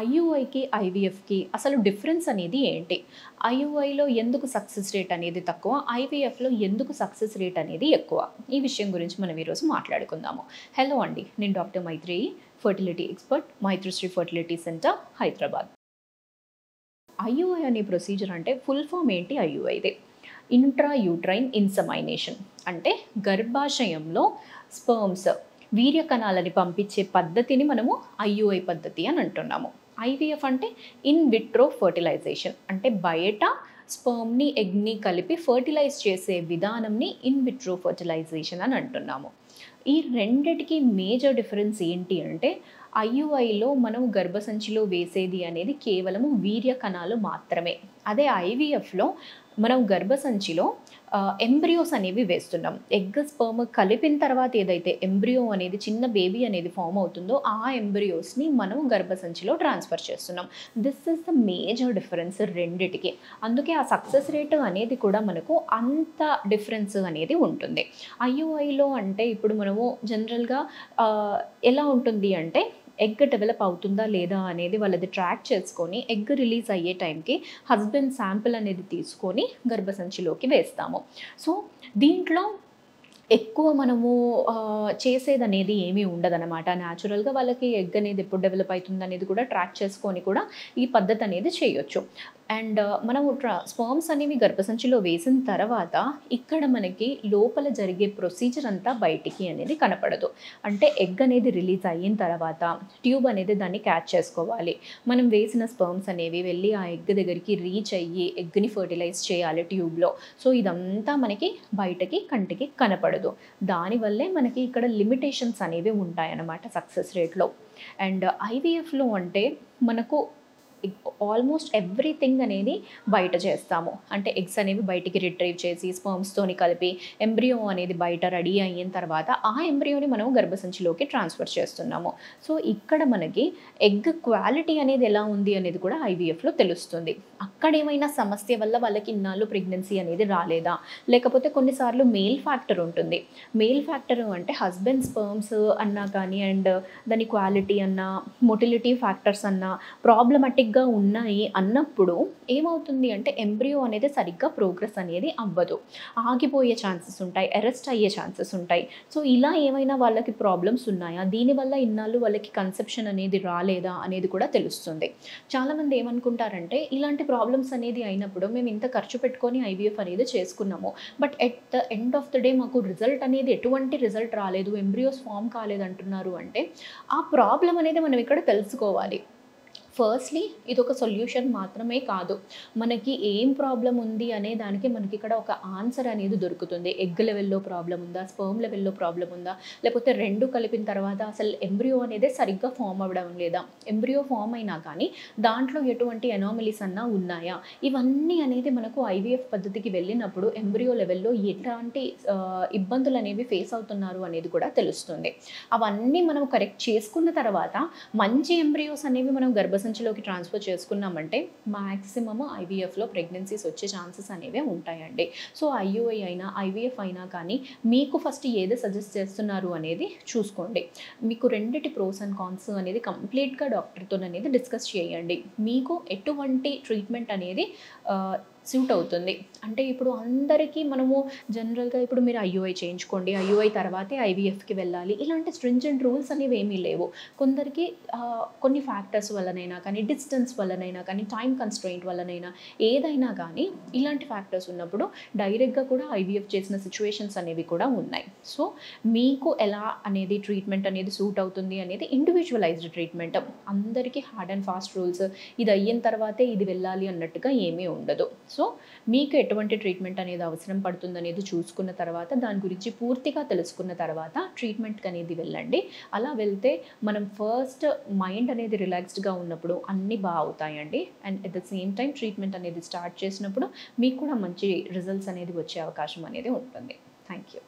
ఐయుఐకి ఐవీఎఫ్కి అసలు డిఫరెన్స్ అనేది ఏంటి? ఐయుఐలో ఎందుకు సక్సెస్ రేట్ అనేది తక్కువ? ఐవీఎఫ్లో ఎందుకు సక్సెస్ రేట్ అనేది ఎక్కువ? ఈ విషయం గురించి మనం ఈరోజు మాట్లాడుకుందాము. హలో అండి, నేను doctor Maitreyi, fertility expert, Maitrisri fertility centre, Hyderabad. IUI అనే ప్రొసీజర్ అంటే ఫుల్ ఫామ్ ఏంటి? ఐయుఐదే ఇంట్రా యూట్రైన్ ఇన్సమైనేషన్, అంటే గర్భాశయంలో స్పర్మ్స్ వీర్య కణాలని పంపించే పద్ధతిని మనము ఐయుఐ పద్ధతి అని అంటున్నాము. ఐవీఎఫ్ అంటే ఇన్ విట్రో ఫర్టిలైజేషన్, అంటే బయట స్పర్మ్ని ఎగ్ని కలిపి ఫర్టిలైజ్ చేసే విధానంని ఇన్ విట్రో ఫర్టిలైజేషన్ అని అంటున్నాము. ఈ రెండిటికి మేజర్ డిఫరెన్స్ ఏంటి అంటే, ఐయుఐలో మనం గర్భసంచిలో వేసేది అనేది కేవలము వీర్య కణాలు మాత్రమే. అదే ఐవీఎఫ్లో మనం గర్భసంచిలో ఎంబ్రియోస్ అనేవి వేస్తున్నాం. ఎగ్ స్పర్మ్ కలిపిన తర్వాత ఏదైతే ఎంబ్రియో అనేది చిన్న బేబీ అనేది ఫామ్ అవుతుందో ఆ ఎంబ్రియోస్ని మనం గర్భసంచిలో ట్రాన్స్ఫర్ చేస్తున్నాం. This is the major difference రెండిటికి. అందుకే ఆ సక్సెస్ రేట్ అనేది కూడా మనకు అంత డిఫరెన్స్ అనేది ఉంటుంది. ఐయుఐలో అంటే ఇప్పుడు మనము జనరల్గా ఎలా ఉంటుంది అంటే, ఎగ్ డెవలప్ అవుతుందా లేదా అనేది వాళ్ళది ట్రాక్ చేసుకొని ఎగ్ రిలీజ్ అయ్యే టైంకి హస్బెండ్ శాంపిల్ అనేది తీసుకొని గర్భసంచిలోకి వేస్తాము. సో దీంట్లో ఎక్కువ మనము చేసేది అనేది ఏమీ ఉండదన్నమాట. న్యాచురల్గా వాళ్ళకి ఎగ్ అనేది ఎప్పుడు డెవలప్ అవుతుంది అనేది కూడా ట్రాక్ చేసుకొని కూడా ఈ పద్ధతి అనేది చేయొచ్చు. అండ్ మనము స్పర్మ్స్ అనేవి గర్భసంచిలో వేసిన తర్వాత ఇక్కడ మనకి లోపల జరిగే ప్రొసీజర్ అంతా బయటికి అనేది కనపడదు. అంటే ఎగ్ అనేది రిలీజ్ అయిన తర్వాత ట్యూబ్ అనేది దాన్ని క్యాచ్ చేసుకోవాలి. మనం వేసిన స్పర్మ్స్ అనేవి వెళ్ళి ఆ ఎగ్ దగ్గరికి రీచ్ అయ్యి ఎగ్ని ఫర్టిలైజ్ చేయాలి ట్యూబ్లో. సో ఇదంతా మనకి బయటకి కంటికి కనపడదు. దానివల్లే మనకి ఇక్కడ లిమిటేషన్స్ అనేవి ఉంటాయన్నమాట సక్సెస్ రేట్లో. అండ్ ఐవీఎఫ్లో అంటే మనకు ఆల్మోస్ట్ ఎవ్రీథింగ్ అనేది బయట చేస్తాము. అంటే ఎగ్స్ అనేవి బయటికి రిట్రీవ్ చేసి స్పర్మ్స్తోని కలిపి ఎంబ్రియో అనేది బయట రెడీ అయిన తర్వాత ఆ ఎంబ్రియోని మనం గర్భసంచిలోకి ట్రాన్స్ఫర్ చేస్తున్నాము. సో ఇక్కడ మనకి ఎగ్ క్వాలిటీ అనేది ఎలా ఉంది అనేది కూడా ఐవీఎఫ్లో తెలుస్తుంది. అక్కడ ఏమైనా సమస్య వల్ల వాళ్ళకి ఇన్నాళ్ళు ప్రెగ్నెన్సీ అనేది రాలేదా, లేకపోతే కొన్నిసార్లు మేల్ ఫ్యాక్టర్ ఉంటుంది. మేల్ ఫ్యాక్టర్ అంటే హస్బెండ్ స్పర్మ్స్ అన్నా కానీ అండ్ దాని క్వాలిటీ అన్నా మొటిలిటీ ఫ్యాక్టర్స్ అన్నా ప్రాబ్లమాటిక్గా ఉన్నాయి అన్నప్పుడు ఏమవుతుంది అంటే ఎంబ్రియో అనేది సరిగ్గా ప్రోగ్రెస్ అనేది అవ్వదు, ఆగిపోయే ఛాన్సెస్ ఉంటాయి, అరెస్ట్ అయ్యే ఛాన్సెస్ ఉంటాయి. సో ఇలా ఏమైనా వాళ్ళకి ప్రాబ్లమ్స్ ఉన్నాయా, దీనివల్ల ఇన్నాళ్ళు వాళ్ళకి కన్సెప్షన్ అనేది రాలేదా అనేది కూడా తెలుస్తుంది. చాలామంది ఏమనుకుంటారంటే, ఇలాంటి ప్రాబ్లమ్స్ అనేది అయినప్పుడు మేము ఇంత ఖర్చు పెట్టుకొని ఐవీఎఫ్ అనేది చేసుకున్నాము, but at the end of the day మాకు రిజల్ట్ అనేది ఎటువంటి రిజల్ట్ రాలేదు, ఎంబ్రియోస్ ఫామ్ కాలేదు అంటున్నారు అంటే ఆ ప్రాబ్లం అనేది మనం ఇక్కడ తెలుసుకోవాలి. ఫస్ట్లీ ఇది ఒక సొల్యూషన్ మాత్రమే కాదు, మనకి ఏం ప్రాబ్లం ఉంది అనే దానికి మనకి ఇక్కడ ఒక ఆన్సర్ అనేది దొరుకుతుంది. ఎగ్ లెవెల్లో ప్రాబ్లం ఉందా, స్పర్మ్ లెవెల్లో ప్రాబ్లం ఉందా, లేకపోతే రెండు కలిపిన తర్వాత అసలు ఎంబ్రియో అనేది సరిగ్గా ఫామ్ అవ్వడం లేదా, ఎంబ్రియో ఫామ్ అయినా కానీ దాంట్లో ఎటువంటి అనామలీస్ అన్నా ఉన్నాయా, ఇవన్నీ అనేది మనకు ఐవీఎఫ్ పద్ధతికి వెళ్ళినప్పుడు ఎంబ్రియో లెవెల్లో ఎలాంటి ఇబ్బందులు అనేవి ఫేస్ అవుతున్నారు అనేది కూడా తెలుస్తుంది. అవన్నీ మనం కరెక్ట్ చేసుకున్న తర్వాత మంచి ఎంబ్రియోస్ అనేవి మనం గర్భసంచిలోకి ట్రాన్స్ఫర్ చేసుకున్నామంటే మ్యాక్సిమమ్ ఐవీఎఫ్లో ప్రెగ్నెన్సీస్ వచ్చే ఛాన్సెస్ అనేవి ఉంటాయండి. సో ఐయుఐ అయినా ఐవీఎఫ్ అయినా కానీ మీకు ఫస్ట్ ఏది సజెస్ట్ చేస్తున్నారు అనేది చూసుకోండి. మీకు రెండిటి ప్రోస్ అండ్ కాన్స్ అనేది కంప్లీట్గా డాక్టర్తో అనేది డిస్కస్ చేయండి. మీకు ఎటువంటి ట్రీట్మెంట్ అనేది సూట్ అవుతుంది. అంటే ఇప్పుడు అందరికీ మనము జనరల్గా ఇప్పుడు మీరు ఐయుఐ చేయించుకోండి, ఐయుఐ తర్వాతే ఐవీఎఫ్కి వెళ్ళాలి, ఇలాంటి స్ట్రింజెంట్ రూల్స్ అనేవి ఏమీ లేవు. కొందరికి కొన్ని ఫ్యాక్టర్స్ వల్లనైనా కానీ, డిస్టెన్స్ వల్లనైనా కానీ, టైం కన్స్ట్రెయింట్ వల్లనైనా ఏదైనా కానీ ఇలాంటి ఫ్యాక్టర్స్ ఉన్నప్పుడు డైరెక్ట్గా కూడా ఐవీఎఫ్ చేసిన సిచ్యువేషన్స్ అనేవి కూడా ఉన్నాయి. సో మీకు ఎలా అనేది ట్రీట్మెంట్ అనేది సూట్ అవుతుంది అనేది ఇండివిజువలైజ్డ్ ట్రీట్మెంట్. అందరికీ హార్డ్ అండ్ ఫాస్ట్ రూల్స్ ఇది అయిన తర్వాతే ఇది వెళ్ళాలి అన్నట్టుగా ఏమీ ఉండదు. సో మీకు ఎటువంటి ట్రీట్మెంట్ అనేది అవసరం పడుతుంది అనేది చూసుకున్న తర్వాత దాని గురించి పూర్తిగా తెలుసుకున్న తర్వాత ట్రీట్మెంట్కి అనేది వెళ్ళండి. అలా వెళ్తే మనం ఫస్ట్ మైండ్ అనేది రిలాక్స్డ్గా ఉన్నప్పుడు అన్నీ బాగా అవుతాయండి. And at the same time treatment అనేది స్టార్ట్ చేసినప్పుడు మీకు కూడా మంచి రిజల్ట్స్ అనేది వచ్చే అవకాశం అనేది ఉంటుంది. Thank you.